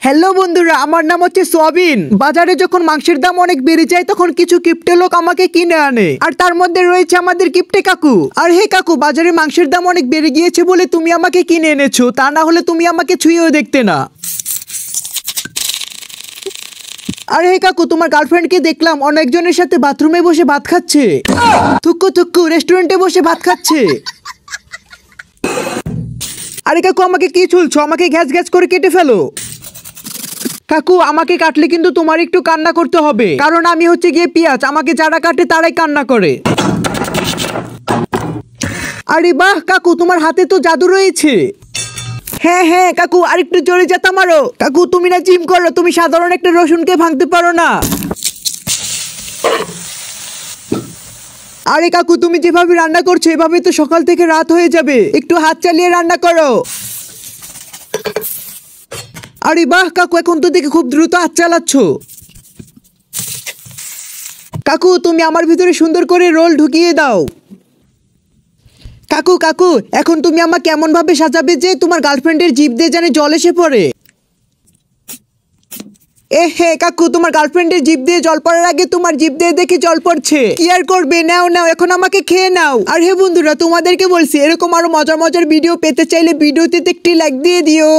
Hello বন্ধুরা, আমার নাম হচ্ছে সোয়াবিন। বাজারে যখন মাংসের দাম অনেক বেড়ে যায় তখন কিছু কিপ্টে লোক আমাকে কিনে আনে, আর তার মধ্যে রয়েছে আমাদের কিপ্টে কাকু। আর হে কাকু, বাজারে মাংসের দাম অনেক বেড়ে গিয়েছে বলে তুমি আমাকে কিনে এনেছো, তা না হলে তুমি আমাকে ছুঁয়েও দেখতে না। আরে হে কাকু, তোমার গার্লফ্রেন্ডকে দেখলাম অনেকজনের সাথে বাথরুমে বসে ভাত খাচ্ছে। থুক্কু থুক্কু, রেস্টুরেন্টে বসে ভাত খাচ্ছে। আরে কাকু, আমাকে কি চুলছো? আমাকে গ্যাস গ্যাস করে কেটে ফেলো। কাকু, আমাকে কাটলে কিন্তু তোমার একটু কান্না করতে হবে, কারণ আমি হচ্ছে গিয়ে পেঁয়াজ, আমাকে যারা কাটে তারাই কান্না করে। আরে বাহ কাকু, তোমার হাতে তো জাদু রয়েছে। হ্যাঁ হ্যাঁ কাকু, আরেকটু জোরে যেতে মারো। কাকু, তুমি না জিম করো, তুমি সাধারণ একটা রসুনকে ভাঙতে পারো না। আরে কাকু, তুমি যেভাবে রান্না করছো এভাবে তো সকাল থেকে রাত হয়ে যাবে, একটু হাত চালিয়ে রান্না করো। আরে বাহ কাকু, এখন তো দেখে খুব দ্রুত হাত চালাচ্ছ। কাকু, তুমি আমার ভিতরে সুন্দর করে রোল ঢুকিয়ে দাও। কাকু কাকু, এখন তুমি আমাকে এমন ভাবে সাজাবে যে তোমার গার্লফ্রেন্ডের জিভ দিয়ে যেন জল এসে পড়ে। হে কাকু, তোমার গার্লফ্রেন্ডের জিভ দিয়ে জল পড়ার আগে তোমার জিভ দিয়ে দেখে জল পড়ছে, কি আর করবে, নাও নাও, এখন আমাকে খেয়ে নাও। আর হে বন্ধুরা, তোমাদেরকে বলছি এরকম আরো মজার মজার ভিডিও পেতে চাইলে ভিডিওতে একটি লাইক দিয়ে দিও।